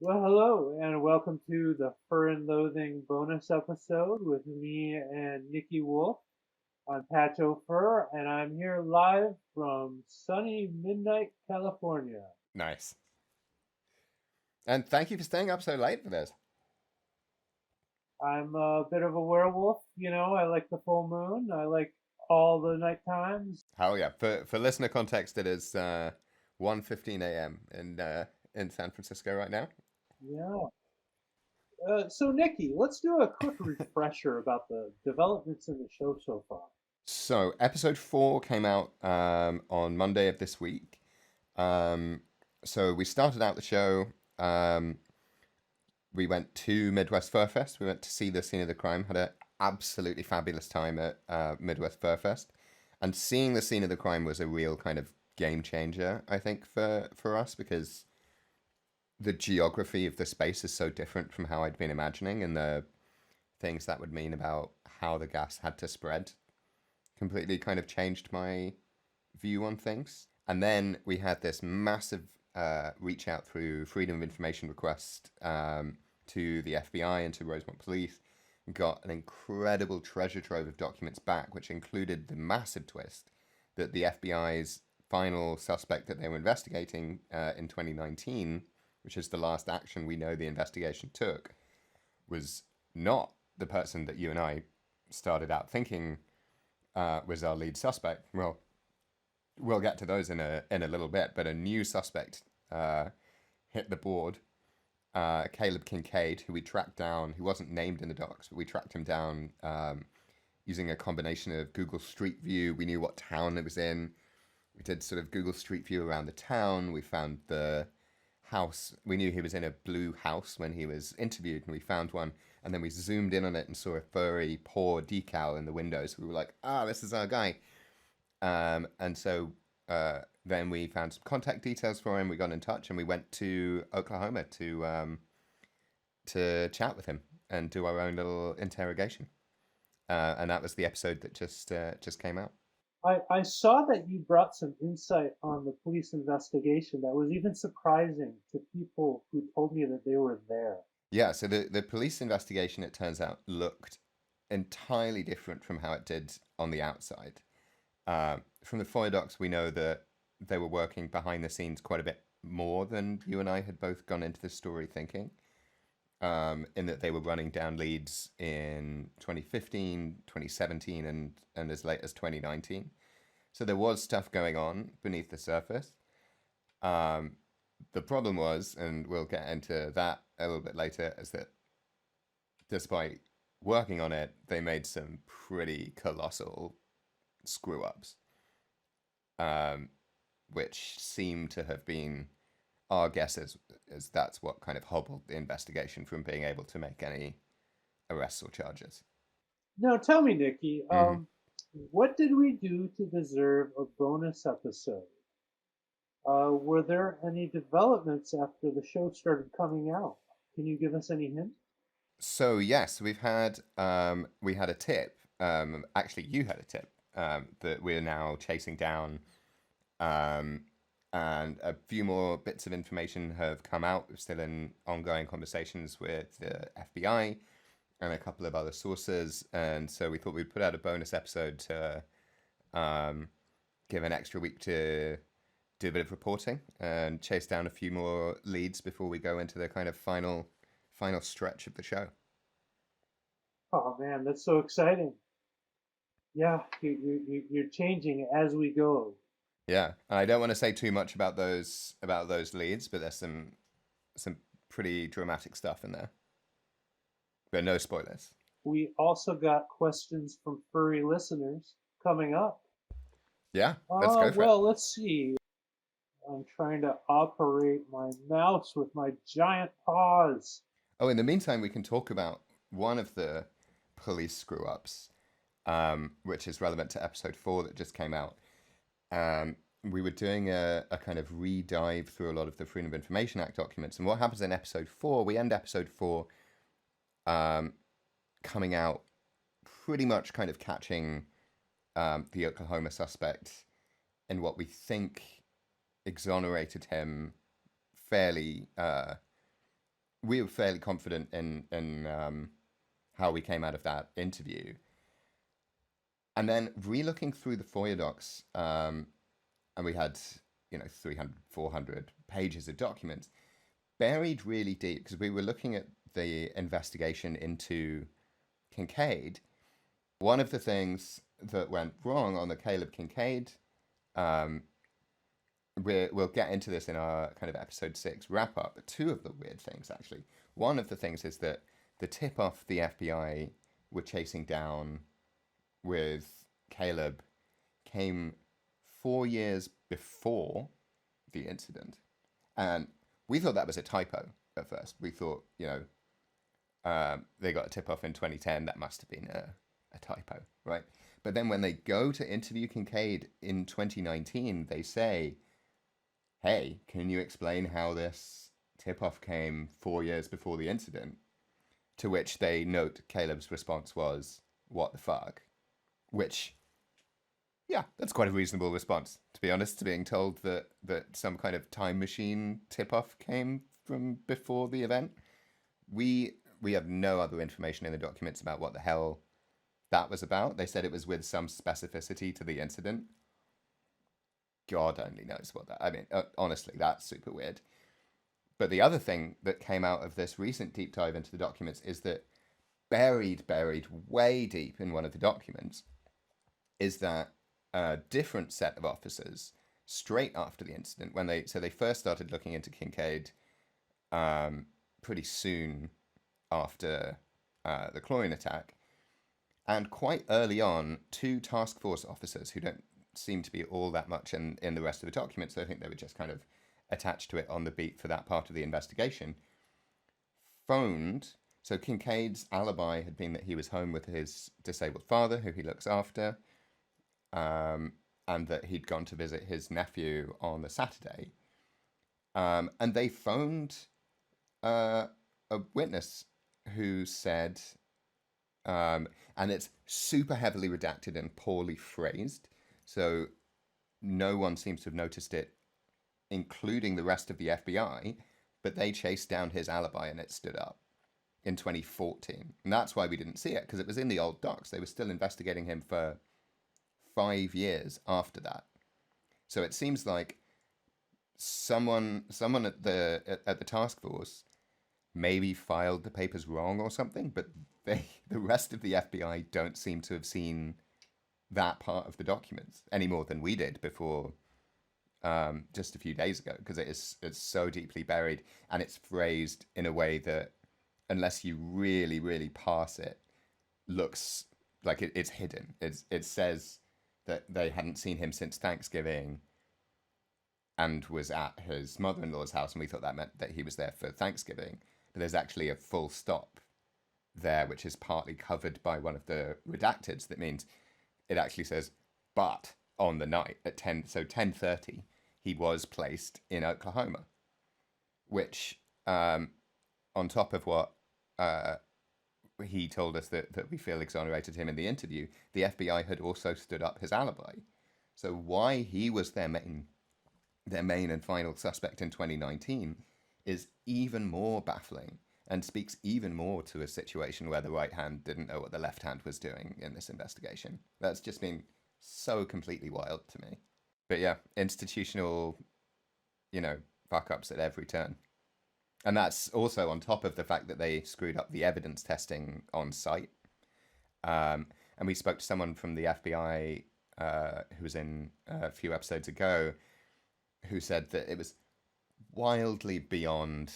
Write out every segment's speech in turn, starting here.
Well, hello, and welcome to the Fur and Loathing bonus episode with me and Nicky Woolf. I'm Patcho Fur, and I'm here live from sunny Midnight, California. Nice. And thank you for staying up so late for this. I'm a bit of a werewolf, I like the full moon, I like all the night times. Hell yeah. For listener context, it is 1:15 a.m. In San Francisco right now. Yeah. So, Nicky, let's do a quick refresher about the developments in the show so far. So episode 4 came out on Monday of this week. Um, so we started out the show. Um, we went to Midwest FurFest. We went to see the scene of the crime. Had an absolutely fabulous time at Midwest FurFest. And seeing the scene of the crime was a real kind of game changer, I think, for us because the geography of the space is so different from how I'd been imagining, and the things that would mean about how the gas had to spread completely kind of changed my view on things. And then we had this massive reach out through freedom of information request to the FBI and to Rosemont Police. Got an incredible treasure trove of documents back, which included the massive twist that the FBI's final suspect that they were investigating in 2019, which is the last action we know the investigation took, was not the person that you and I started out thinking was our lead suspect. Well, we'll get to those in a little bit, but a new suspect hit the board. Caleb Kincaid, who we tracked down, who wasn't named in the docs, but we tracked him down using a combination of Google Street View. We knew what town it was in. We did sort of Google Street View around the town. We found the house. We knew he was in a blue house when he was interviewed, and we found one. And then we zoomed in on it and saw a furry paw decal in the window. So we were like, this is our guy. And so then we found some contact details for him. We got in touch and we went to Oklahoma to chat with him and do our own little interrogation. And that was the episode that just came out. I saw that you brought some insight on the police investigation that was even surprising to people who told me that they were there. Yeah, so the police investigation, it turns out, looked entirely different from how it did on the outside. From the FOIA docs, we know that they were working behind the scenes quite a bit more than you and I had both gone into this story thinking. In that they were running down leads in 2015, 2017, and as late as 2019. So there was stuff going on beneath the surface. Um, the problem was, and we'll get into that a little bit later, is that despite working on it, they made some pretty colossal screw ups, um, which seem to have been our guess is that's what kind of hobbled the investigation from being able to make any arrests or charges. Now tell me, Nikki, Mm-hmm. what did we do to deserve a bonus episode? Were there any developments after the show started coming out? Can you give us any hint? So yes, we had a tip. Actually, you had a tip that we're now chasing down, um, and a few more bits of information have come out. We're still in ongoing conversations with the FBI and a couple of other sources, and so we thought we'd put out a bonus episode to um, give an extra week to do a bit of reporting and chase down a few more leads before we go into the kind of final stretch of the show. Oh man, that's so exciting. Yeah, you're changing as we go. Yeah, and I don't want to say too much about those leads, but there's some pretty dramatic stuff in there. But no spoilers. We also got questions from furry listeners coming up. Yeah, let's go for it. Well, let's see. I'm trying to operate my mouse with my giant paws. Oh, in the meantime, we can talk about one of the police screw ups, which is relevant to episode 4 that just came out. We were doing a kind of re-dive through a lot of the Freedom of Information Act documents. And what happens in episode 4, we end episode 4 um, coming out pretty much kind of catching the Oklahoma suspect in what we think exonerated him fairly we were fairly confident in how we came out of that interview. And then re-looking through the FOIA docs, and we had 300, 400 pages of documents buried really deep, because we were looking at the investigation into Kincaid. One of the things that went wrong on the Caleb Kincaid, we'll get into this in our kind of episode 6 wrap up, but two of the weird things actually. One of the things is that the tip off the FBI were chasing down with Caleb came 4 years before the incident. And we thought that was a typo at first. We thought, they got a tip off in 2010. That must have been a typo, right? But then when they go to interview Kincaid in 2019, they say, hey, can you explain how this tip off came 4 years before the incident? To which they note Caleb's response was, what the fuck? Which, yeah, that's quite a reasonable response, to be honest, to being told that some kind of time machine tip-off came from before the event. We have no other information in the documents about what the hell that was about. They said it was with some specificity to the incident. God only knows what that... I mean, honestly, that's super weird. But the other thing that came out of this recent deep dive into the documents is that buried way deep in one of the documents is that a different set of officers straight after the incident, when they first started looking into Kincaid pretty soon after the chlorine attack, and quite early on, two task force officers who don't seem to be all that much in the rest of the documents, I think they were just kind of attached to it on the beat for that part of the investigation, phoned. So Kincaid's alibi had been that he was home with his disabled father, who he looks after, and that he'd gone to visit his nephew on the Saturday. And they phoned a witness who said, and it's super heavily redacted and poorly phrased, so no one seems to have noticed it, including the rest of the FBI, but they chased down his alibi and it stood up in 2014. And that's why we didn't see it, because it was in the old docs. They were still investigating him for 5 years after that. So it seems like someone at the task force maybe filed the papers wrong or something, but the rest of the FBI don't seem to have seen that part of the documents any more than we did before just a few days ago, because it's so deeply buried, and it's phrased in a way that, unless you really parse it, looks like it's hidden. It says that they hadn't seen him since Thanksgiving and was at his mother-in-law's house, and we thought that meant that he was there for Thanksgiving. But there's actually a full stop there, which is partly covered by one of the redacteds. That means it actually says, but on the night at 10:30, he was placed in Oklahoma, which, on top of what he told us that we feel exonerated him in the interview, the FBI had also stood up his alibi. So why he was their main and final suspect in 2019 is even more baffling, and speaks even more to a situation where the right hand didn't know what the left hand was doing in this investigation. That's just been so completely wild to me. But yeah, institutional, fuck-ups at every turn. And that's also on top of the fact that they screwed up the evidence testing on site. And we spoke to someone from the FBI who was in a few episodes ago, who said that it was wildly beyond...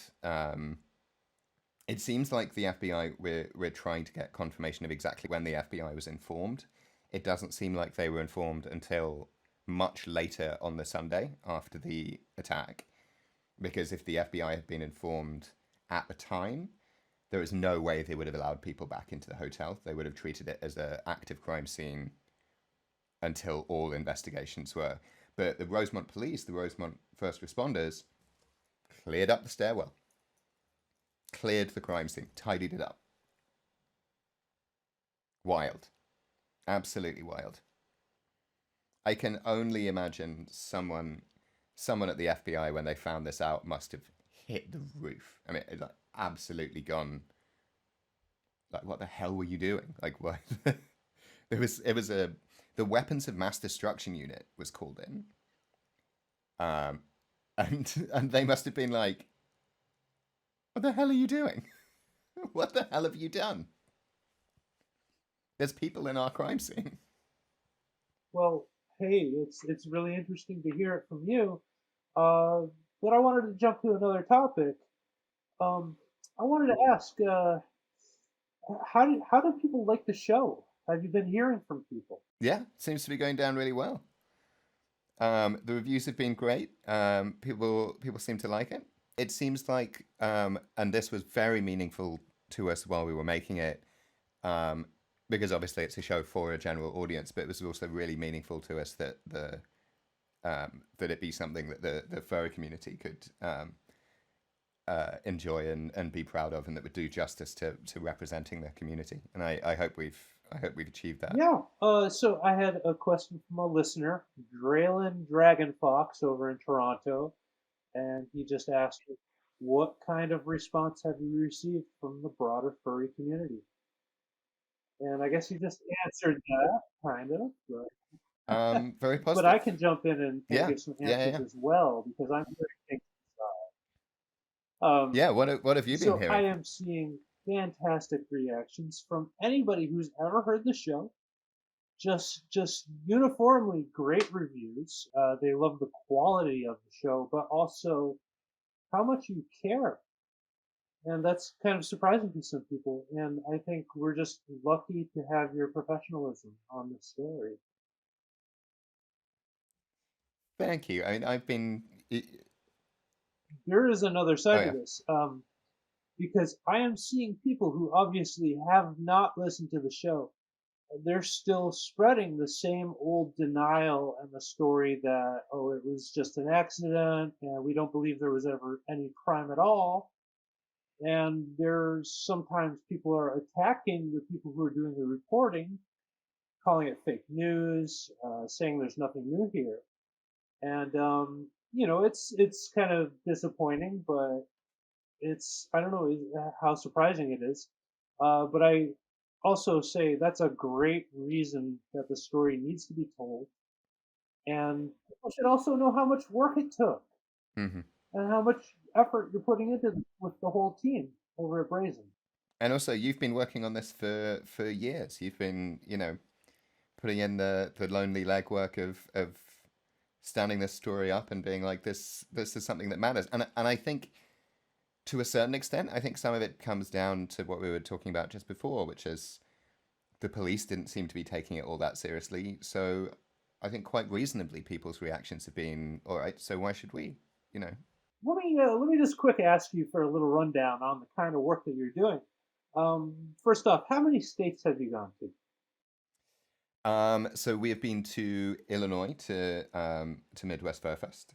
it seems like the FBI, we're trying to get confirmation of exactly when the FBI was informed. It doesn't seem like they were informed until much later on the Sunday after the attack. Because if the FBI had been informed at the time, there is no way they would have allowed people back into the hotel. They would have treated it as an active crime scene until all investigations were. But the Rosemont police, the Rosemont first responders, cleared up the stairwell, cleared the crime scene, tidied it up. Wild. Absolutely wild. I can only imagine someone at the FBI, when they found this out, must have hit the roof. I mean, it's like absolutely gone. Like, what the hell were you doing? Like, what? It was the weapons of mass destruction unit was called in, um, and they must have been like, what the hell are you doing? What the hell have you done? There's people in our crime scene. Well, hey, it's really interesting to hear it from you. Uh, but I wanted to jump to another topic. Um, I wanted to ask, how do people like the show? Have you been hearing from people? Yeah, seems to be going down really well. The reviews have been great. People seem to like it. It seems like, and this was very meaningful to us while we were making it, um, because obviously it's a show for a general audience, but it was also really meaningful to us that that it be something that the furry community could enjoy and be proud of, and that would do justice to representing their community. And I hope we've achieved that. Yeah. So I had a question from a listener, Draylen Dragon Fox over in Toronto, and he just asked, what kind of response have you received from the broader furry community? And I guess you just answered that, kind of. Very But I positive. can jump in and Yeah, give some yeah, answers yeah, as well because I'm hearing things yeah. What have you been so I hearing? am seeing fantastic reactions from anybody who's ever heard the show. Just uniformly great reviews. They love the quality of the show, but also how much you care. And that's kind of surprising to some people. And I think we're just lucky to have your professionalism on this story. Thank you. I mean, I've been. There is another Oh side to yeah. this. Because I am seeing people who obviously have not listened to the show. They're still spreading the same old denial and the story that, oh, it was just an accident and we don't believe there was ever any crime at all. And there's sometimes people are attacking the people who are doing the reporting, calling it fake news, saying there's nothing new here. And, it's kind of disappointing, but I don't know how surprising it is. But I also say that's a great reason that the story needs to be told. And people should also know how much work it took Hmm. and how much effort you're putting into this with the whole team over at Brazen. And also, you've been working on this for years. You've been, putting in the lonely legwork of standing this story up and being like, this is something that matters. And I think to a certain extent, I think some of it comes down to what we were talking about just before, which is the police didn't seem to be taking it all that seriously. So I think quite reasonably people's reactions have been, all right, so why should we? You know. Let me just quick ask you for a little rundown on the kind of work that you're doing. First off, how many states have you gone to? So we have been to Illinois to Midwest FurFest,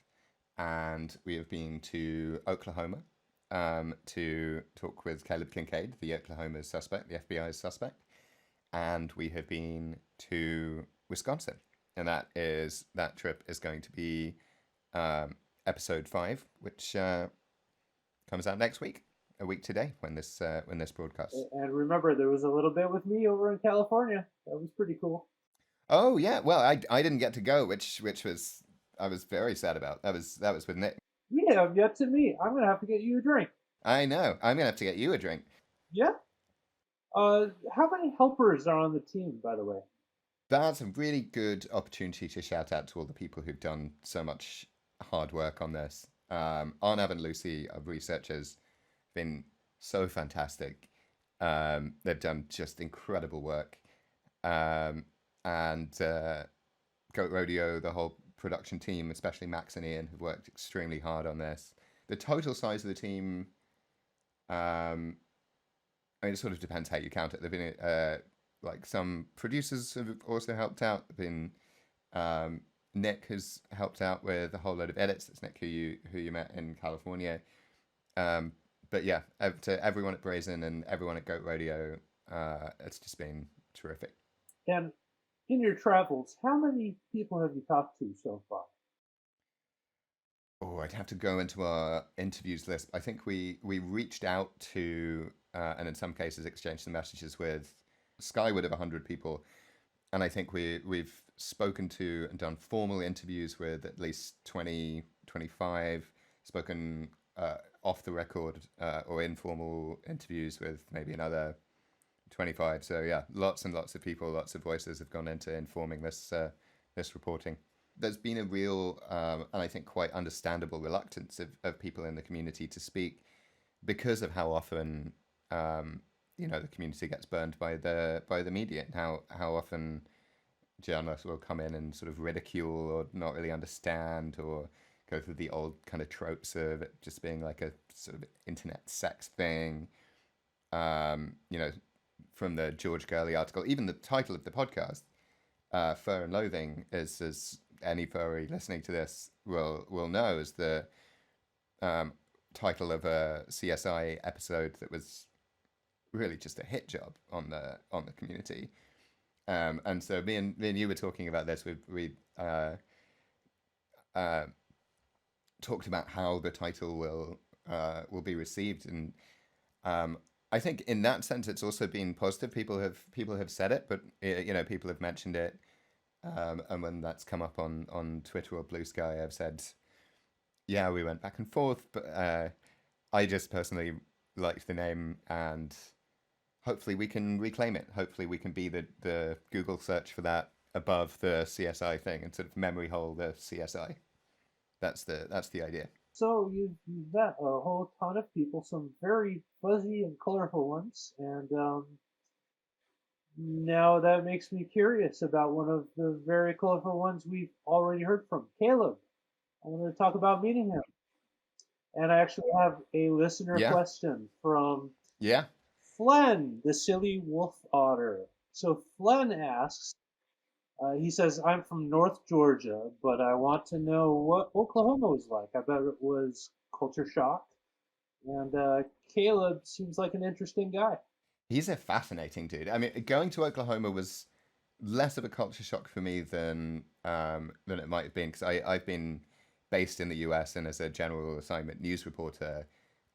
and we have been to Oklahoma to talk with Caleb Kincaid, the Oklahoma suspect, the FBI's suspect, and we have been to Wisconsin, and that trip is going to be episode 5, which comes out next week, a week today when this broadcasts. And remember, there was a little bit with me over in California. That was pretty cool. Oh yeah, well I didn't get to go, which was I was very sad about. That was with Nick. We have yet to meet. I'm gonna have to get you a drink. I know. I'm gonna have to get you a drink. Yeah. How many helpers are on the team, by the way? That's a really good opportunity to shout out to all the people who've done so much hard work on this. Arnav and Lucy, our researchers, been so fantastic. They've done just incredible work. And Goat Rodeo, the whole production team, especially Max and Ian, have worked extremely hard on this. The total size of the team, I mean, it sort of depends how you count it. There've been like some producers have also helped out. There've been Nick has helped out with a whole load of edits. That's Nick who you met in California. But yeah, to everyone at Brazen and everyone at Goat Rodeo, it's just been terrific. And in your travels, how many people have you talked to so far? I'd have to go into our interviews list. I think we reached out to and in some cases exchanged some messages with skyward of 100 people, and I think we've spoken to and done formal interviews with at least 20, 25, spoken off the record or informal interviews with maybe another 25. So yeah, lots and lots of people, lots of voices have gone into informing this reporting. There's been a real and I think quite understandable reluctance of people in the community to speak because of how often the community gets burned by the media, and how often journalists will come in and sort of ridicule or not really understand or go through the old kind of tropes of it just being like a sort of internet sex thing. From the George Gurley article, even the title of the podcast, Fur and Loathing, is, as any furry listening to this will know, is the title of a CSI episode that was really just a hit job on the community. And so me and you were talking about this. We talked about how the title will be received, and I think in that sense it's also been positive. People have said it, but people have mentioned it, and when that's come up on Twitter or Blue Sky, I've said, yeah, we went back and forth, but I just personally liked the name, and hopefully we can reclaim it. Hopefully we can be the Google search for that above the CSI thing and sort of memory hole the CSI. That's the idea. So you've met a whole ton of people, some very fuzzy and colorful ones, and now that makes me curious about one of the very colorful ones we've already heard from, Caleb. I wanted to talk about meeting him. And I actually have a listener Yeah. question from Yeah. Flen, the silly wolf otter. So Flen asks, he says, I'm from North Georgia, but I want to know what Oklahoma was like. I bet it was culture shock. And Caleb seems like an interesting guy. He's a fascinating dude. I mean, going to Oklahoma was less of a culture shock for me than it might have been, because I've been based in the US and as a general assignment news reporter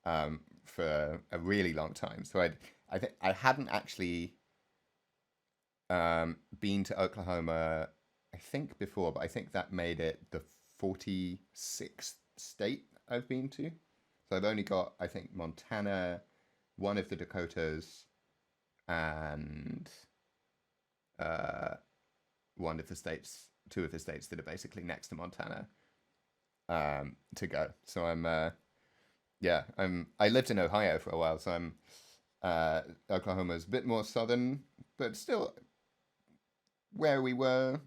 for a really long time. So I think I hadn't actually been to Oklahoma, I think, before, but I think that made it the 46th state I've been to. So I've only got, I think, Montana, one of the Dakotas, and one of the states, two of the states that are basically next to Montana to go. So I lived in Ohio for a while, so Oklahoma's a bit more southern, but still where we were,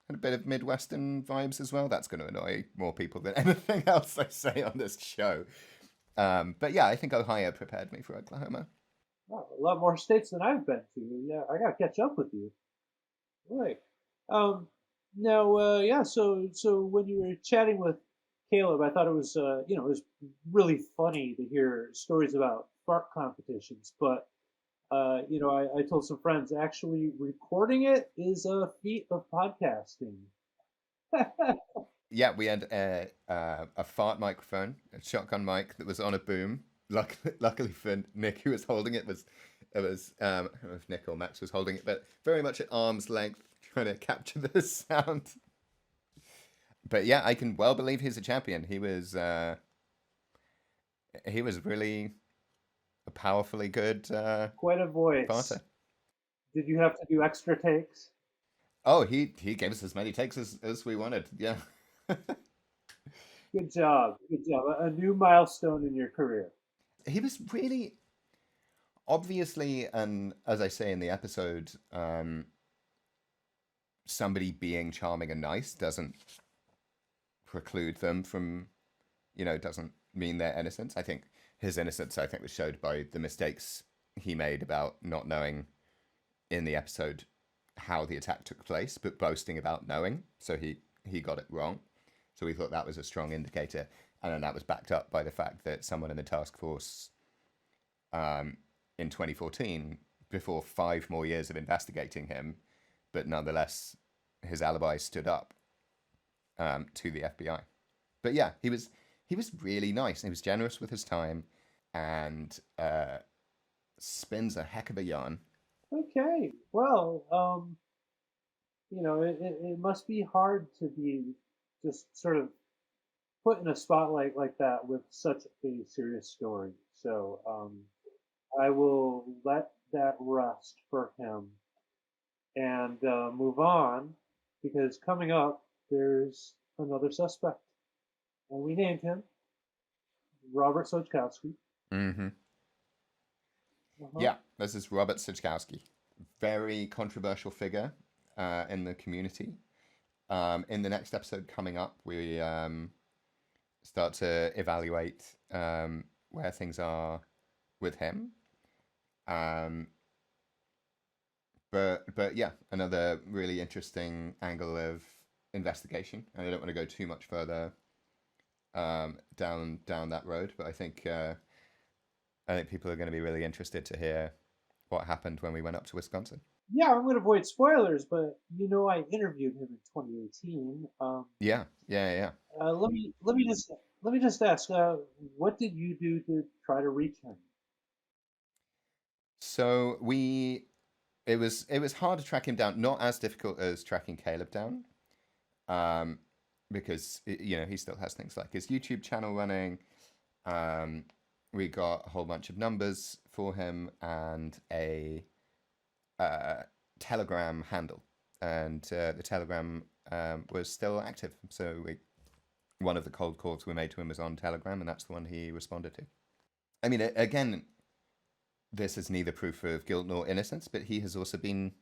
had a bit of Midwestern vibes as well. That's going to annoy more people than anything else I say on this show. But yeah, I think Ohio prepared me for Oklahoma. Wow, a lot more states than I've been to. Yeah, I gotta catch up with you. Right. Now, yeah. So when you were chatting with Caleb, I thought it was, it was really funny to hear stories about fart competitions. But, I told some friends actually recording it is a feat of podcasting. Yeah, we had a fart microphone, a shotgun mic that was on a boom. Luckily for Nick, who was holding it, I don't know if Nick or Max was holding it, but very much at arm's length, trying to capture the sound. But yeah, I can well believe he's a champion. He was really a powerfully good Quite a voice. farter. Did you have to do extra takes? Oh, he gave us as many takes as we wanted. Yeah. Good job. Good job. A new milestone in your career. He was really obviously, and as I say in the episode, somebody being charming and nice doesn't preclude them from, doesn't mean their innocence. I think his innocence, was showed by the mistakes he made about not knowing in the episode how the attack took place, but boasting about knowing. So he got it wrong. So we thought that was a strong indicator. And then that was backed up by the fact that someone in the task force in 2014, before 5 more years of investigating him, but nonetheless, his alibi stood up to the FBI. but yeah, he was really nice. He was generous with his time, and spins a heck of a yarn. Okay. Well, it must be hard to be just sort of put in a spotlight like that with such a serious story. So I will let that rest for him and move on because coming up there's another suspect, and we named him Robert Solowski. Mm-hmm. Uh-huh. Yeah, this is Robert Subculture. Very controversial figure in the community. In the next episode coming up, we start to evaluate where things are with him. Um, but yeah, another really interesting angle of investigation. And I don't want to go too much further down that road, but I think people are going to be really interested to hear what happened when we went up to Wisconsin. Yeah, I'm going to avoid spoilers, but I interviewed him in 2018. Yeah, yeah, yeah. Let me just ask, what did you do to try to reach him? So it was hard to track him down, not as difficult as tracking Caleb down, um, because he still has things like his YouTube channel running. Um, we got a whole bunch of numbers for him and a Telegram handle, and the Telegram was still active. So one of the cold calls we made to him was on Telegram, and that's the one he responded to. I mean, again, this is neither proof of guilt nor innocence, but he has also been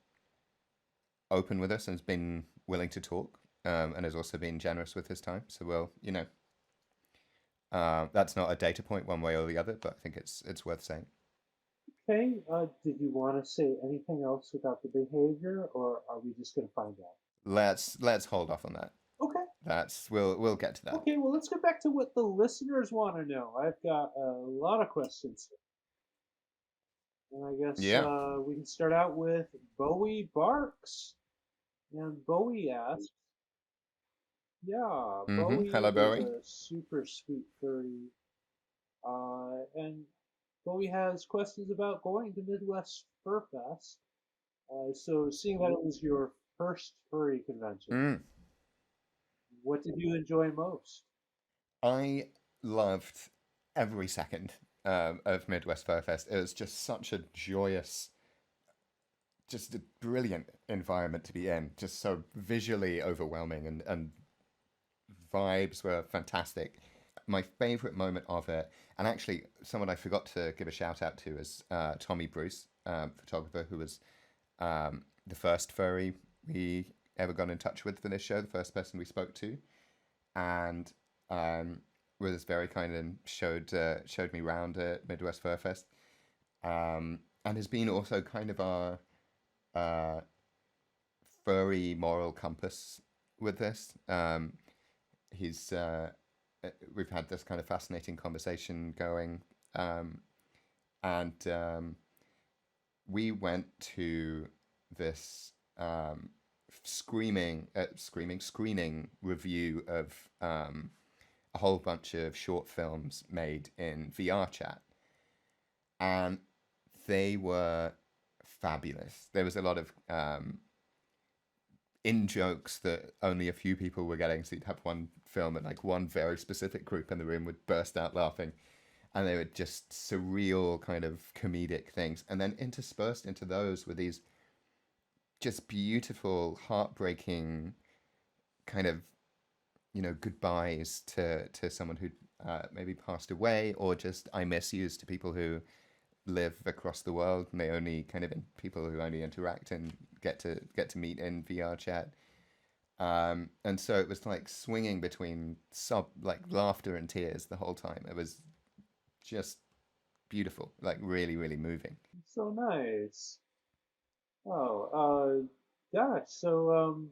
open with us and has been willing to talk, and has also been generous with his time. So, well, that's not a data point one way or the other, but I think it's worth saying. Okay, did you want to say anything else about the behavior, or are we just going to find out? Let's hold off on that. Okay. We'll get to that. Okay, well, let's get back to what the listeners want to know. I've got a lot of questions. And I guess Yeah. we can start out with Bowie Barks. And Bowie asks, yeah, Bowie Hello, is Bowie. a super sweet furry. And Bowie has questions about going to Midwest Fur Fest. So seeing that it was your first furry convention, Mm. what did you enjoy most? I loved every second of Midwest Fur Fest. It was just such a joyous, just a brilliant environment to be in. Just so visually overwhelming, and vibes were fantastic. My favorite moment of it, and actually someone I forgot to give a shout out to, is Tommy Bruce, photographer, who was the first furry we ever got in touch with for this show, the first person we spoke to, and was very kind and showed me around at Midwest Fur Fest, and has been also kind of our furry moral compass with this. He's We've had this kind of fascinating conversation going, and we went to this screening review of a whole bunch of short films made in VR chat, and they were fabulous. There was a lot of in jokes that only a few people were getting. So you'd have one film and like one very specific group in the room would burst out laughing, and they were just surreal kind of comedic things. And then interspersed into those were these just beautiful, heartbreaking kind of goodbyes to someone who maybe passed away, or just I miss yous to people who live across the world and they only kind of people who only interact and get to meet in VR chat. And so it was like swinging between like laughter and tears the whole time. It was just beautiful, like really, really moving. So nice. Oh, gosh. So,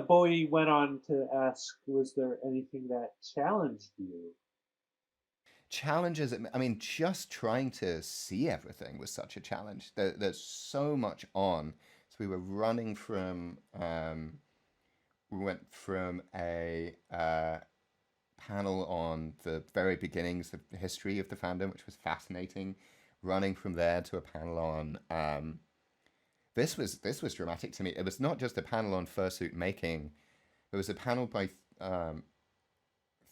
Bowie went on to ask, was there anything that challenged you? Challenges, I mean, just trying to see everything was such a challenge. There's so much on. So we were running from, we went from a panel on the very beginnings of the history of the fandom, which was fascinating. Running from there to a panel on this was dramatic to me. It was not just a panel on fursuit making. It was a panel by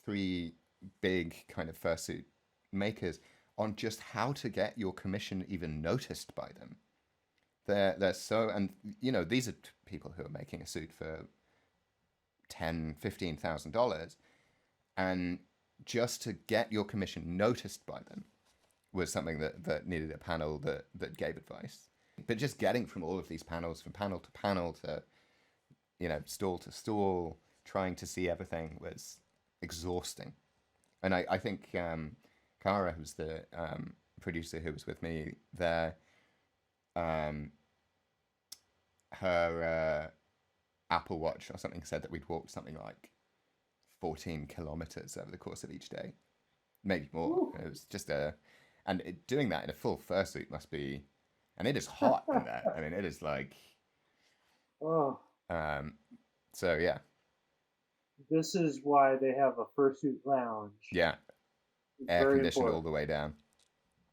three big kind of fursuit makers on just how to get your commission even noticed by them. They're so, and you know, these are people who are making a suit for $10,000-$15,000, and just to get your commission noticed by them was something that needed a panel that gave advice. But just getting from all of these panels, from panel to panel to, you know, stall to stall, trying to see everything was exhausting. And I think Cara, who's the producer who was with me there, her Apple Watch or something said that we'd walked something like 14 kilometers over the course of each day, maybe more. Ooh. It was just doing that in a full fursuit must be, and it is hot in there. I mean, it is like, oh. So yeah. This is why they have a fursuit lounge. Yeah. It's air conditioned all the way down.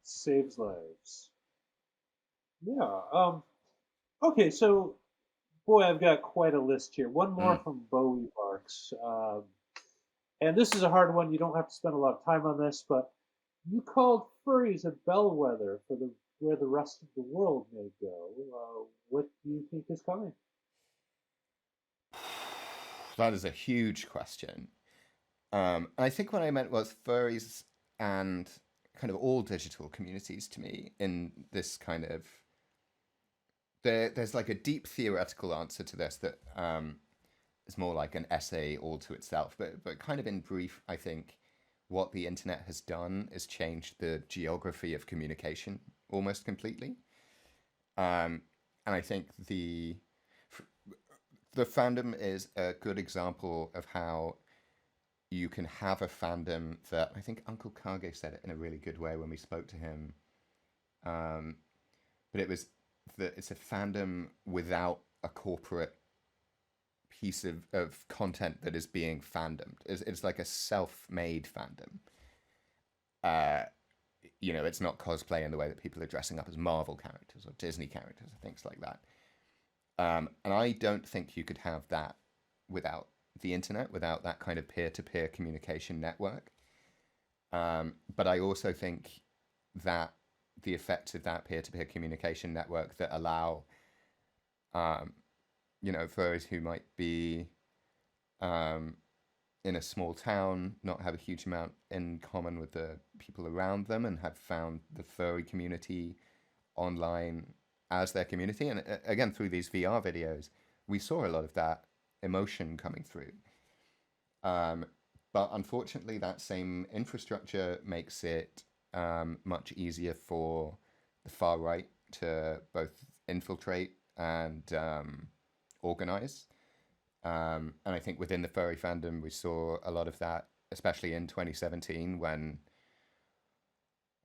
Saves lives. Yeah. Okay, so boy, I've got quite a list here. One more from Bowie Parks. And this is a hard one. You don't have to spend a lot of time on this, but you called furries a bellwether for where the rest of the world may go. What do you think is coming? That is a huge question. I think what I meant was furries and kind of all digital communities to me in this kind of... There's like a deep theoretical answer to this that is more like an essay all to itself. But kind of in brief, I think what the internet has done is changed the geography of communication almost completely. And I think the fandom is a good example of how you can have a fandom that, I think Uncle Kage said it in a really good way when we spoke to him. But it was that it's a fandom without a corporate piece of content that is being fandomed. It's like a self-made fandom. You know, it's not cosplay in the way that people are dressing up as Marvel characters or Disney characters or things like that. And I don't think you could have that without the internet, without that kind of peer-to-peer communication network. But I also think that the effects of that peer-to-peer communication network that allow, you know, furries who might be in a small town, not have a huge amount in common with the people around them, and have found the furry community online as their community. And again, through these VR videos, we saw a lot of that emotion coming through. But unfortunately, that same infrastructure makes it much easier for the far right to both infiltrate and organize. And I think within the furry fandom, we saw a lot of that, especially in 2017 when,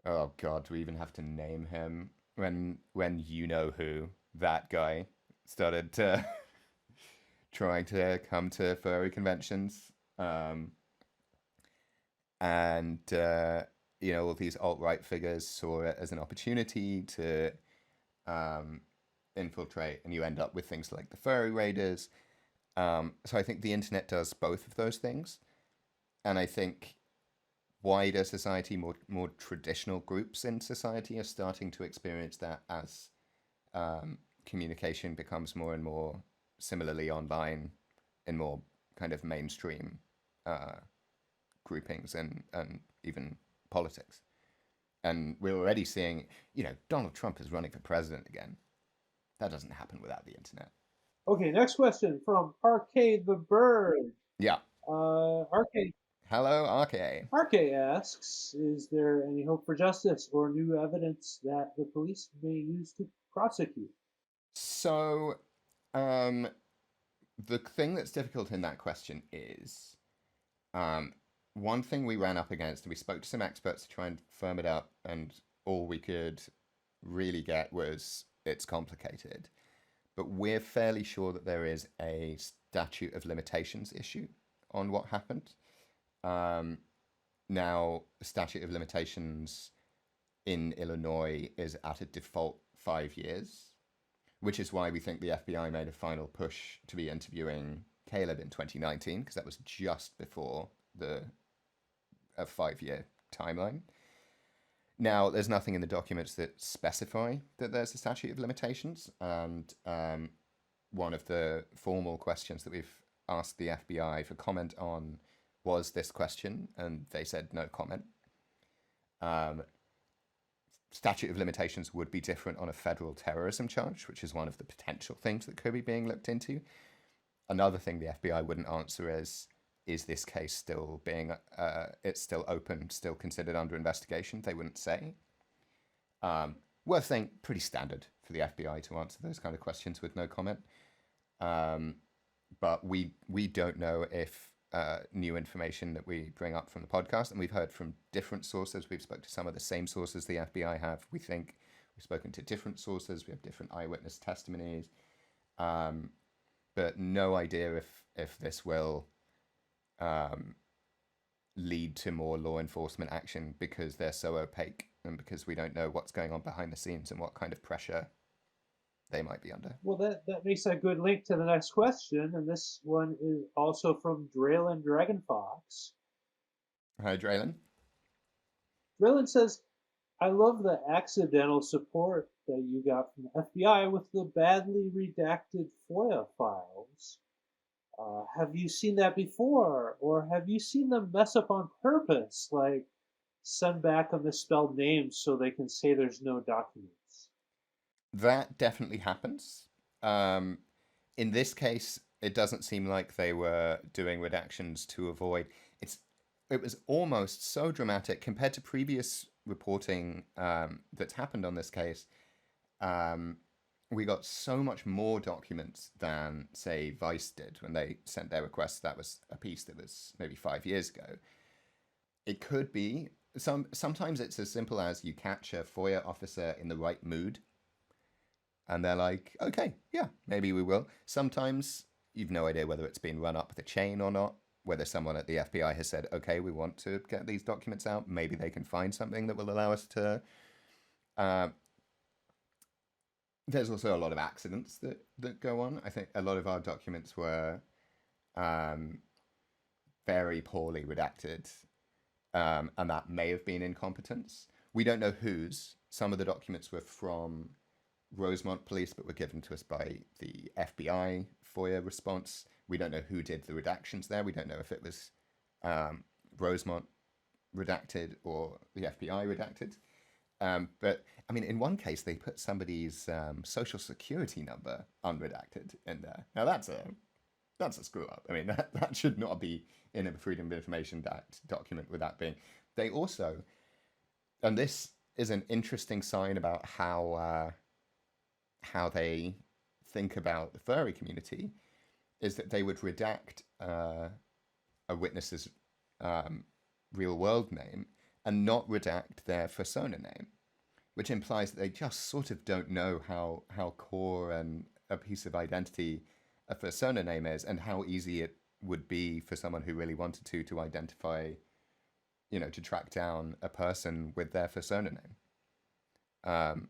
oh God, do we even have to name him? When you know who, that guy, started trying to come to furry conventions. And you know, all these alt-right figures saw it as an opportunity to infiltrate, and you end up with things like the furry raiders. So I think the internet does both of those things, and I think wider society, more traditional groups in society are starting to experience that as communication becomes more and more similarly online in more kind of mainstream groupings and even politics. And we're already seeing, you know, Donald Trump is running for president again. That doesn't happen without the internet. Okay, next question from Arcade the Bird. Yeah. Arcade. Hello, Arcade. Arcade asks, is there any hope for justice or new evidence that the police may use to prosecute? So, the thing that's difficult in that question is, one thing we ran up against, and we spoke to some experts to try and firm it up, and all we could really get was it's complicated. But we're fairly sure that there is a statute of limitations issue on what happened. Now, the statute of limitations in Illinois is at a default 5 years, which is why we think the FBI made a final push to be interviewing Caleb in 2019, because that was just before a 5 year timeline. Now, there's nothing in the documents that specify that there's a statute of limitations, and one of the formal questions that we've asked the FBI for comment on was this question, and they said no comment. Statute of limitations would be different on a federal terrorism charge, which is one of the potential things that could be being looked into. Another thing the FBI wouldn't answer is this case still being, it's still open, still considered under investigation? They wouldn't say. Worth saying, pretty standard for the FBI to answer those kind of questions with no comment. But we don't know if new information that we bring up from the podcast, and we've heard from different sources. We've spoken to some of the same sources the FBI have. We think we've spoken to different sources. We have different eyewitness testimonies, but no idea if this will lead to more law enforcement action, because they're so opaque and because we don't know what's going on behind the scenes and what kind of pressure they might be under. Well, that makes a good link to the next question, and this one is also from Draylen Dragonfox. Hi, Draylen. Draylen says, I love the accidental support that you got from the FBI with the badly redacted FOIA files. Have you seen that before? Or have you seen them mess up on purpose, like send back a misspelled name so they can say there's no documents? That definitely happens. In this case, it doesn't seem like they were doing redactions to avoid. It was almost so dramatic compared to previous reporting that's happened on this case. We got so much more documents than, say, Vice did when they sent their request. That was a piece that was maybe 5 years ago. It could be sometimes it's as simple as you catch a FOIA officer in the right mood, and they're like, okay, yeah, maybe we will. Sometimes you've no idea whether it's been run up the chain or not, whether someone at the FBI has said, okay, we want to get these documents out. Maybe they can find something that will allow us to... There's also a lot of accidents that go on. I think a lot of our documents were very poorly redacted, and that may have been incompetence. We don't know whose. Some of the documents were from Rosemont Police, but were given to us by the FBI FOIA response. We don't know who did the redactions there. We don't know if it was Rosemont redacted or the FBI redacted. But I mean, in one case, they put somebody's social security number unredacted in there. Now that's a screw up. I mean, that should not be in a Freedom of Information Act document with that being. They also, and this is an interesting sign about how they think about the furry community, is that they would redact a witness's real world name and not redact their fursona name, which implies that they just sort of don't know how core and a piece of identity a fursona name is, and how easy it would be for someone who really wanted to identify, to track down a person with their fursona name.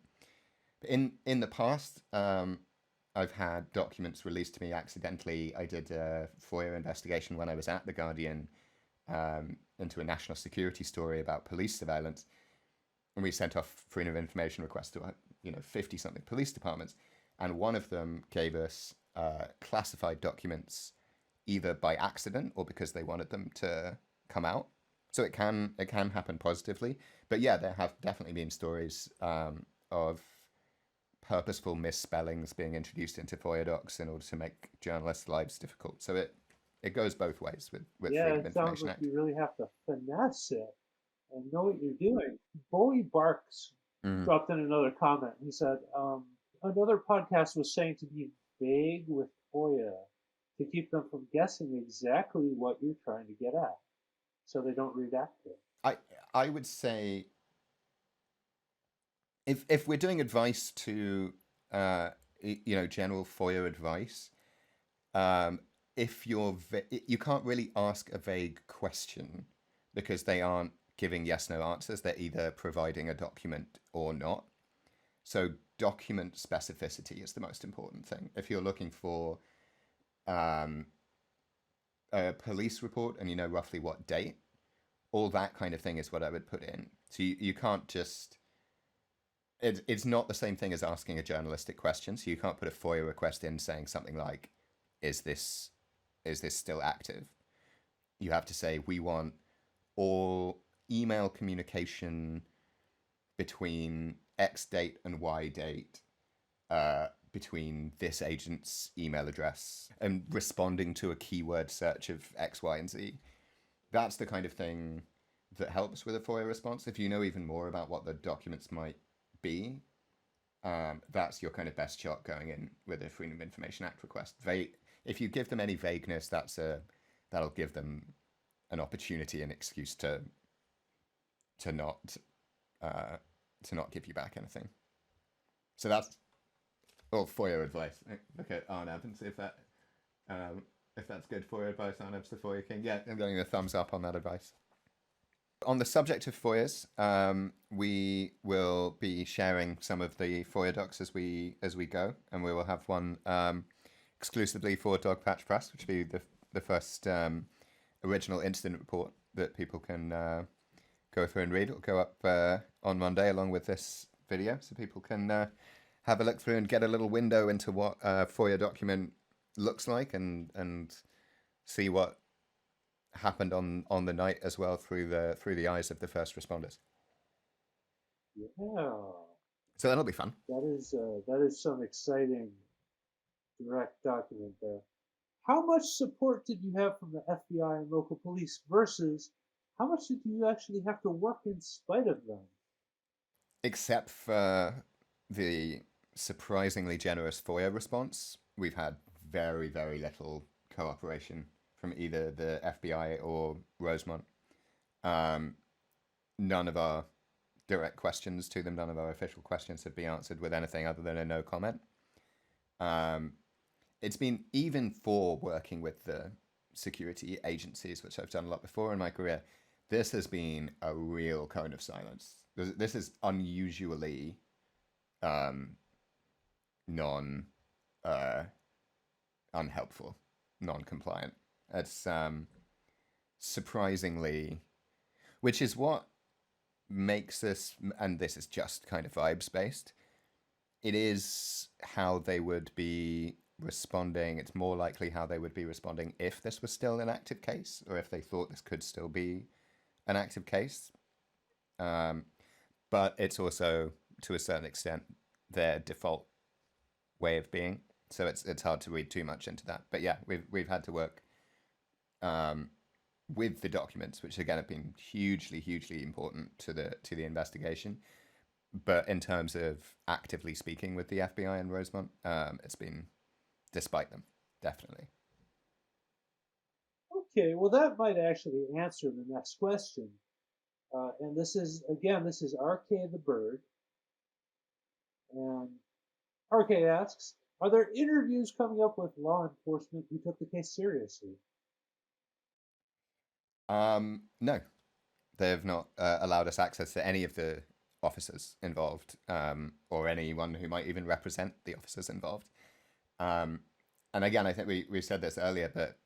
In the past, I've had documents released to me accidentally. I did a FOIA investigation when I was at The Guardian into a national security story about police surveillance, and we sent off freedom of information requests to 50-something police departments, and one of them gave us classified documents either by accident or because they wanted them to come out. So it can happen positively, but yeah, there have definitely been stories of purposeful misspellings being introduced into FOIA docs in order to make journalists' lives difficult. So it goes both ways with Freedom of It sounds Information like Act. you really have to finesse it and know what you're doing. Bowie Barks dropped in another comment. He said, another podcast was saying to be vague with FOIA to keep them from guessing exactly what you're trying to get at, so they don't redact it. I would say if we're doing advice to general FOIA advice, if you can't really ask a vague question because they aren't giving yes no answers. They're either providing a document or not. So document specificity is the most important thing. If you're looking for a police report and you know roughly what date, all that kind of thing is what I would put in. So you can't just it's not the same thing as asking a journalistic question. So you can't put a FOIA request in saying something like, is this still active? You have to say, we want all email communication between X date and Y date, between this agent's email address, and responding to a keyword search of X, Y, and Z. That's the kind of thing that helps with a FOIA response. If you know even more about what the documents might be, that's your kind of best shot going in with a Freedom of Information Act request. If you give them any vagueness, that'll give them an opportunity, an excuse to not give you back anything. So that's all FOIA advice. Look at Arnab and see if that's good FOIA advice. Arnab's the FOIA king. Yeah, I'm giving a thumbs up on that advice. On the subject of FOIAs, we will be sharing some of the FOIA docs as we go, and we will have one exclusively for Dogpatch Press, which will be the first original incident report that people can go through and read. It'll go up on Monday along with this video, so people can have a look through and get a little window into what a FOIA document looks like, and see what happened on the night as well through the eyes of the first responders. Yeah. So that'll be fun. That is some exciting direct document there. How much support did you have from the FBI and local police versus how much did you actually have to work in spite of them? Except for the surprisingly generous FOIA response, we've had very, very little cooperation from either the FBI or Rosemont. None of our direct questions to them, none of our official questions have been answered with anything other than a no comment. It's been, even for working with the security agencies, which I've done a lot before in my career, this has been a real cone of silence. This is unusually unhelpful, non-compliant. It's surprisingly, which is what makes this, and this is just kind of vibes based, it is how they would be responding. It's more likely how they would be responding if this was still an active case, or if they thought this could still be an active case. But it's also, to a certain extent, their default way of being. So it's hard to read too much into that. But yeah, we've had to work with the documents, which again have been hugely important to the investigation. But in terms of actively speaking with the FBI and Rosemont, it's been despite them, definitely. Okay, well that might actually answer the next question. And this is RK the Bird. And RK asks, are there interviews coming up with law enforcement who took the case seriously? No, they have not allowed us access to any of the officers involved, or anyone who might even represent the officers involved. And again, I think we said this earlier, but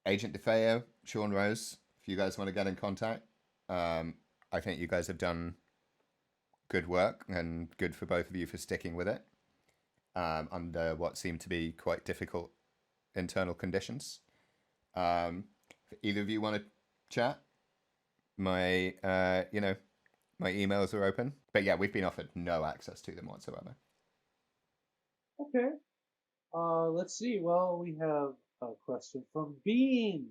Agent DeFeo, Sean Rose, if you guys want to get in contact, I think you guys have done good work, and good for both of you for sticking with it under what seemed to be quite difficult internal conditions. If either of you want to chat, my my emails are open. But yeah, we've been offered no access to them whatsoever. Okay. Let's see. Well, we have a question from Bean.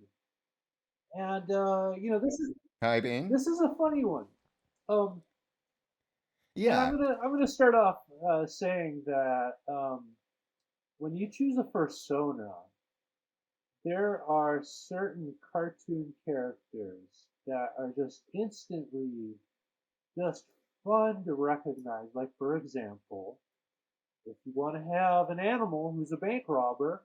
And this is Hi, Bean. This is a funny one. Yeah. I'm gonna start off saying that when you choose a fursona, there are certain cartoon characters that are just instantly just fun to recognize. Like, for example, if you want to have an animal who's a bank robber,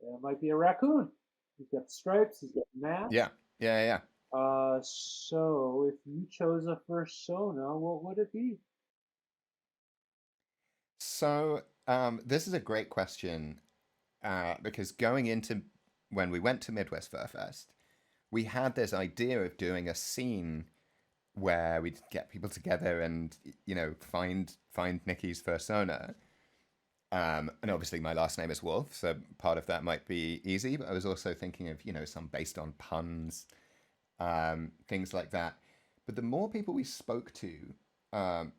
It might be a raccoon. He's got stripes. He's got mask. Yeah, yeah, yeah. So if you chose a fursona, what would it be? So this is a great question because going into when we went to Midwest Fur Fest, we had this idea of doing a scene where we'd get people together and find Nicky's fursona. And obviously my last name is Wolf, so part of that might be easy. But I was also thinking of some based on puns, things like that. But the more people we spoke to, um,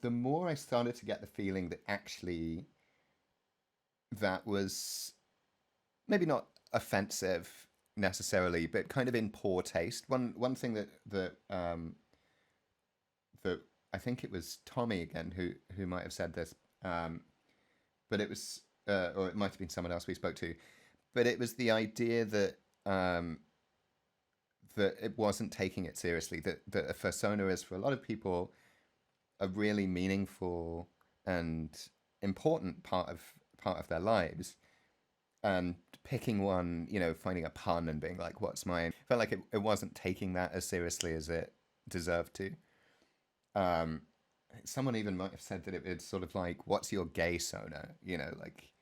the more I started to get the feeling that actually that was maybe not offensive necessarily, but kind of in poor taste. One thing that I think it was Tommy again who might have said this, but it was or it might have been someone else we spoke to, but it was the idea that that it wasn't taking it seriously. That a fursona is for a lot of people a really meaningful and important part of their lives, and picking one, finding a pun and being like, "What's mine?" Felt like it wasn't taking that as seriously as it deserved to. Um, Someone even might have said that it's sort of like, "What's your gay sona?" Like,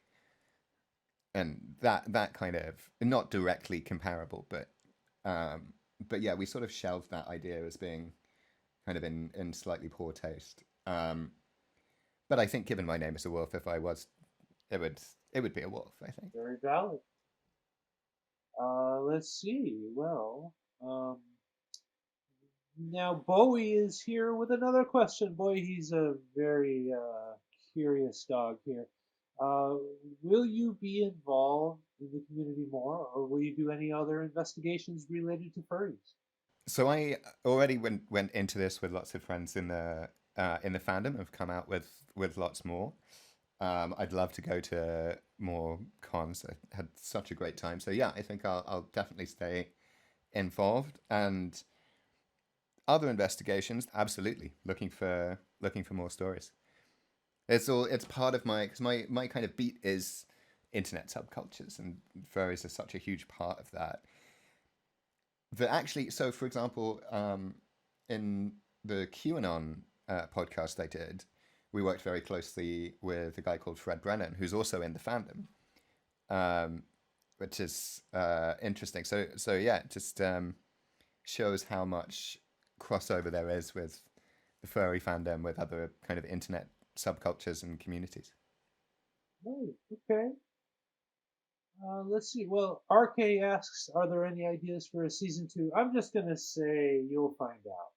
and that kind of not directly comparable, but yeah, we sort of shelved that idea as being kind of in slightly poor taste. But I think, given my name is a wolf, if I was, it would it would be a wolf, I think. Very valid. Let's see. Well, now Bowie is here with another question. Bowie, he's a very curious dog here. Uh, will you be involved in the community more, or will you do any other investigations related to furries? So I already went into this with lots of friends in the fandom. Have come out with lots more. I'd love to go to more cons. I had such a great time. So yeah, I think I'll definitely stay involved. And other investigations, absolutely looking for more stories. It's part of my, because my kind of beat is internet subcultures, and furries are such a huge part of that. That actually, so for example, in the QAnon podcast I did, we worked very closely with a guy called Fred Brennan, who's also in the fandom, um, which is interesting. So yeah, it just shows how much crossover there is with the furry fandom with other kind of internet subcultures and communities. Oh, okay. Let's see. Well, RK asks, are there any ideas for a season two? I'm just gonna say you'll find out.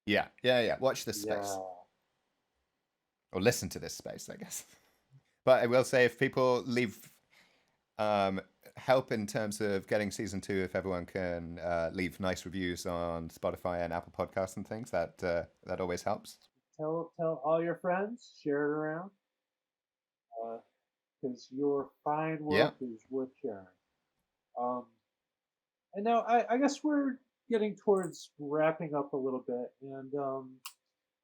Yeah, yeah, yeah. Watch this space Yeah. or listen to this space, I guess. But I will say, if people leave um, help in terms of getting season two, if everyone can leave nice reviews on Spotify and Apple Podcasts and things, that always helps. Tell all your friends, share it around, because your fine Yeah. work is worth sharing. Um, and now I guess we're getting towards wrapping up a little bit, and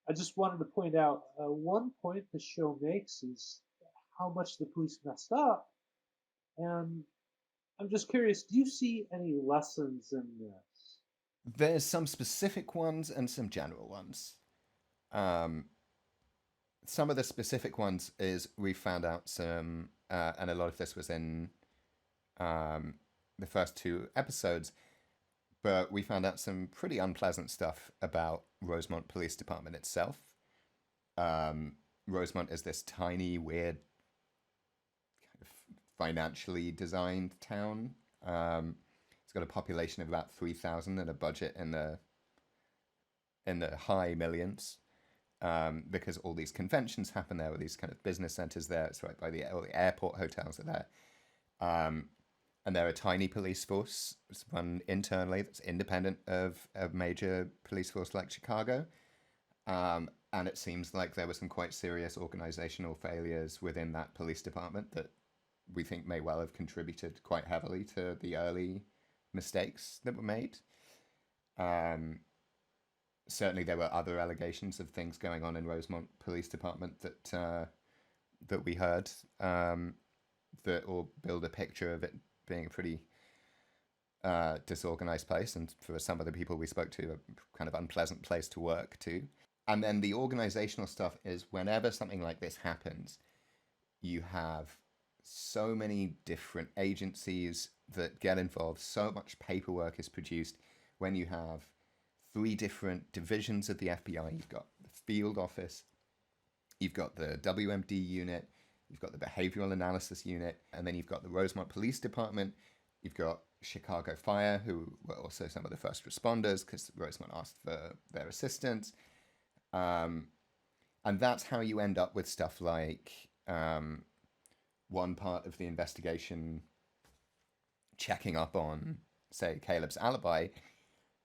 I just wanted to point out one point the show makes is how much the police messed up, and I'm just curious, do you see any lessons in this? There's some specific ones and some general ones. Um, some of the specific ones is we found out some, and a lot of this was in um, the first two episodes, but we found out some pretty unpleasant stuff about Rosemont Police Department itself. Rosemont is this tiny, weird, kind of financially designed town. It's got a population of about 3,000 and a budget in the high millions. Because all these conventions happen there, or these kind of business centers there. It's right by all the airport hotels are there. Um, and they're a tiny police force. It's run internally that's independent of a major police force like Chicago. And it seems like there were some quite serious organizational failures within that police department that we think may well have contributed quite heavily to the early mistakes that were made. Um, Certainly, there were other allegations of things going on in Rosemont Police Department that we heard. that or build a picture of it being a pretty disorganized place, and for some of the people we spoke to, a kind of unpleasant place to work too. And then the organizational stuff is whenever something like this happens, you have so many different agencies that get involved, so much paperwork is produced. When you have 3 different divisions of the FBI, you've got the field office, you've got the WMD unit, you've got the behavioral analysis unit, and then you've got the Rosemont Police Department, you've got Chicago Fire, who were also some of the first responders because Rosemont asked for their assistance. And that's how you end up with stuff like one part of the investigation checking up on, say, Caleb's alibi,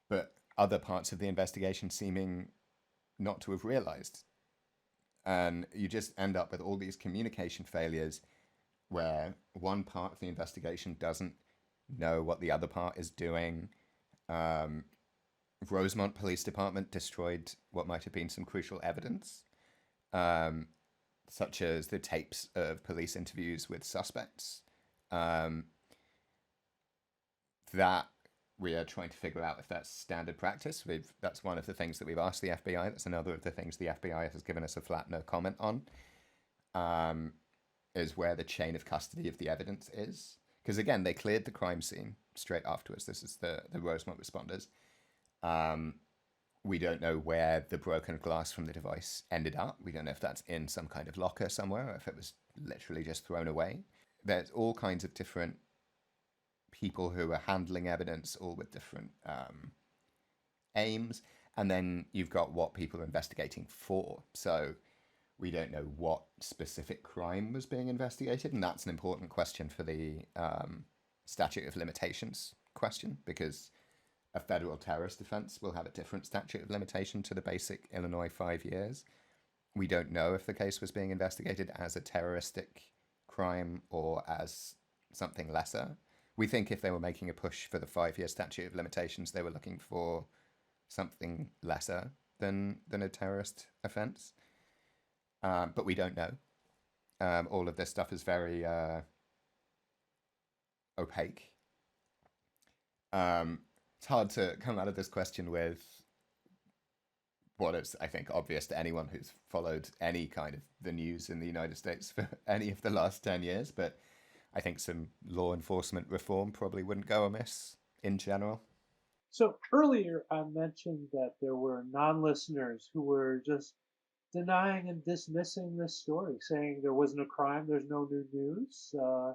but other parts of the investigation seeming not to have realized. And you just end up with all these communication failures where one part of the investigation doesn't know what the other part is doing. Rosemont Police Department destroyed what might have been some crucial evidence, such as the tapes of police interviews with suspects. That we are trying to figure out if that's standard practice. That's one of the things that we've asked the FBI. That's another of the things the FBI has given us a flat no comment on, is where the chain of custody of the evidence is. Because again, they cleared the crime scene straight afterwards. This is the Rosemont responders. We don't know where the broken glass from the device ended up. We don't know if that's in some kind of locker somewhere or if it was literally just thrown away. There's all kinds of different people who are handling evidence, all with different aims. And then you've got what people are investigating for. So we don't know what specific crime was being investigated. And that's an important question for the statute of limitations question, because a federal terrorist offense will have a different statute of limitation to the basic Illinois 5 years. We don't know if the case was being investigated as a terroristic crime or as something lesser. We think if they were making a push for the 5-year statute of limitations, they were looking for something lesser than a terrorist offense. But we don't know. All of this stuff is very opaque. It's hard to come out of this question with what is, I think, obvious to anyone who's followed any kind of the news in the United States for any of the last 10 years, but I think some law enforcement reform probably wouldn't go amiss in general. So earlier I mentioned that there were non-listeners who were just denying and dismissing this story, saying there wasn't a crime, there's no new news. I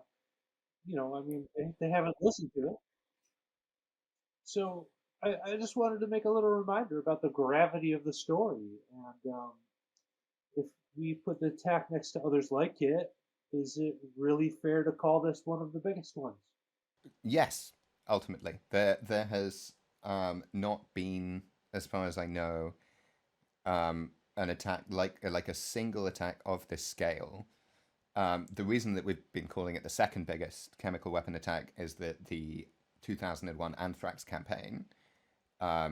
mean, they haven't listened to it. So I just wanted to make a little reminder about the gravity of the story. And if we put the attack next to others like it, is it really fair to call this one of the biggest ones? Yes, ultimately. There has not been, as far as I know, an attack like a single attack of this scale. The reason that we've been calling it the second biggest chemical weapon attack is that the 2001 anthrax campaign, I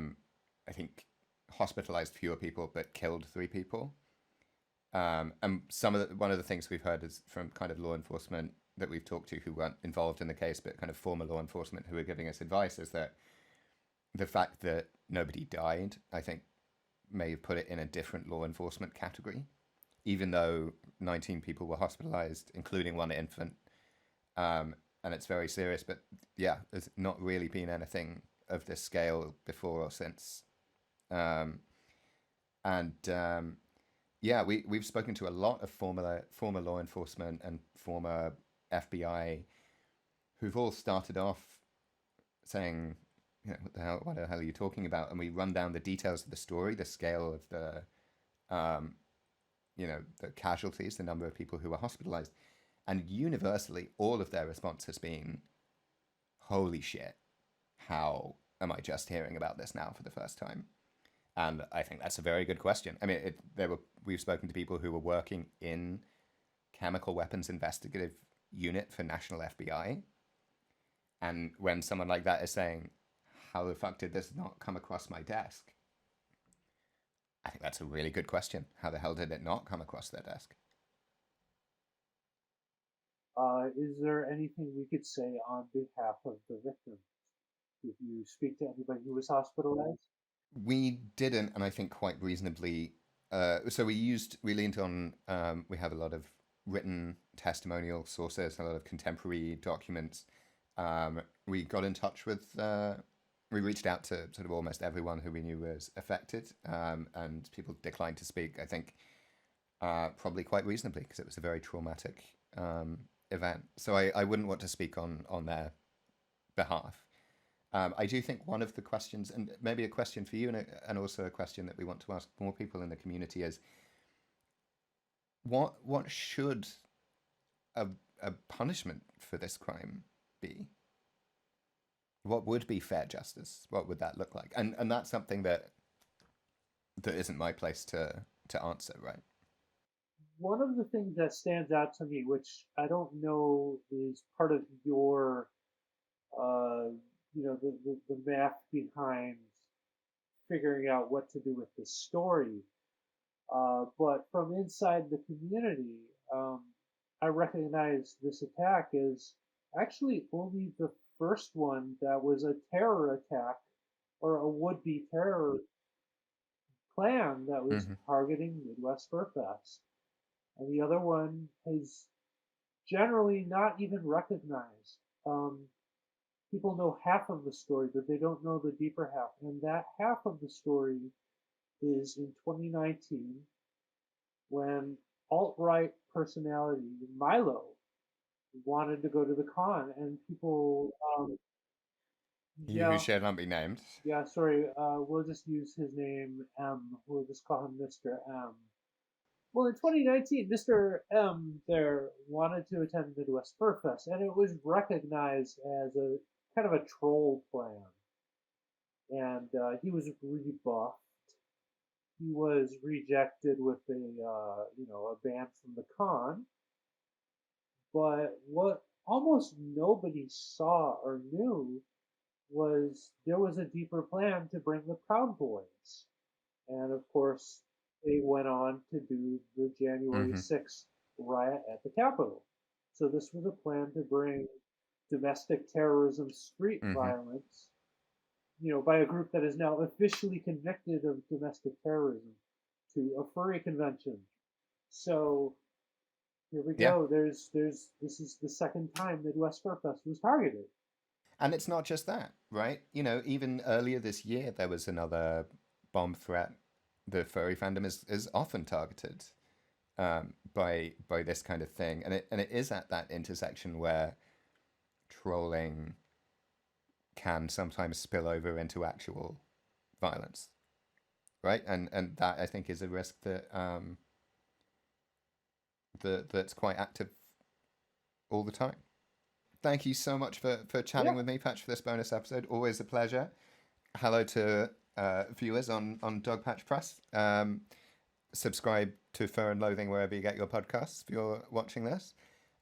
think, hospitalized fewer people but killed 3 people. And one of the things we've heard is from kind of law enforcement that we've talked to who weren't involved in the case, but kind of former law enforcement who are giving us advice, is that the fact that nobody died, I think, may have put it in a different law enforcement category, even though 19 people were hospitalized, including 1 infant. And it's very serious, but yeah, there's not really been anything of this scale before or since. Yeah, we've spoken to a lot of former law enforcement and former FBI who've all started off saying, what the hell are you talking about? And we run down the details of the story, the scale of the casualties, the number of people who were hospitalized. And universally, all of their response has been, holy shit, how am I just hearing about this now for the first time? And I think that's a very good question. I mean, we've spoken to people who were working in chemical weapons investigative unit for National FBI. And when someone like that is saying, how the fuck did this not come across my desk? I think that's a really good question. How the hell did it not come across their desk? Is there anything we could say on behalf of the victims? Did you speak to anybody who was hospitalized? We didn't, and I think quite reasonably. So we leaned on, we have a lot of written testimonial sources, a lot of contemporary documents. We got in touch with, we reached out to sort of almost everyone who we knew was affected, and people declined to speak, I think, probably quite reasonably, because it was a very traumatic event. So I wouldn't want to speak on their behalf. I do think one of the questions, and maybe a question for you, and also a question that we want to ask more people in the community, is what should a punishment for this crime be? What would be fair justice? What would that look like? And that's something that isn't my place to answer, right? One of the things that stands out to me, which I don't know is part of your, uh, the math behind figuring out what to do with this story, but from inside the community, um, I recognize this attack as actually only the first one that was a terror attack or a would-be terror plan that was Mm-hmm. targeting Midwest FurFest. And the other one is generally not even recognized. Um, People know half of the story, but they don't know the deeper half. And that half of the story is in 2019 when alt-right personality Milo wanted to go to the con, and people, You who yeah, shall not be named. yeah, sorry, we'll just use his name M. We'll just call him Mr. M. Well, in 2019, Mr. M there wanted to attend Midwest Fur Fest, and it was recognized as a kind of a troll plan. And he was rebuffed. He was rejected with a ban from the con. But what almost nobody saw or knew was there was a deeper plan to bring the Proud Boys. And of course, they went on to do the January Mm-hmm. 6th riot at the Capitol. So this was a plan to bring domestic terrorism, street Mm-hmm. violence, by a group that is now officially convicted of domestic terrorism to a furry convention. So here we Yeah. go. This is the second time Midwest Fur Fest was targeted. And it's not just that, right? Even earlier this year, there was another bomb threat. The furry fandom is often targeted by this kind of thing, and it is at that intersection where trolling can sometimes spill over into actual violence, right? And that I think is a risk that's quite active all the time. Thank you so much for chatting Yeah, with me, Patch, for this bonus episode. Always a pleasure. Hello to viewers on Dogpatch Press. Subscribe to Fur and Loathing wherever you get your podcasts if you're watching this.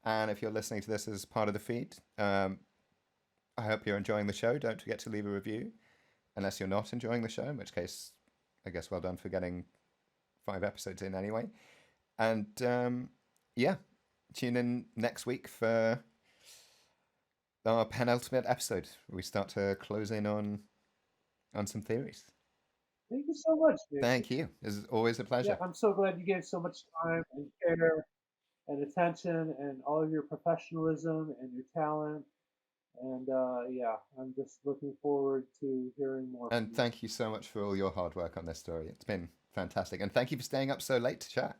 And if you're listening to this as part of the feed, I hope you're enjoying the show. Don't forget to leave a review, unless you're not enjoying the show, in which case, I guess well done for getting 5 episodes in anyway. And yeah, tune in next week for our penultimate episode. We start to close in on some theories. thank you so much, Nick. Thank you. It's always a Yeah, pleasure. I'm so glad you gave so much time and care and attention and all of your professionalism and your talent. And yeah, I'm just looking forward to hearing more from And you. thank you so much for all your hard work on this story. It's been fantastic. And thank you for staying up so late to chat.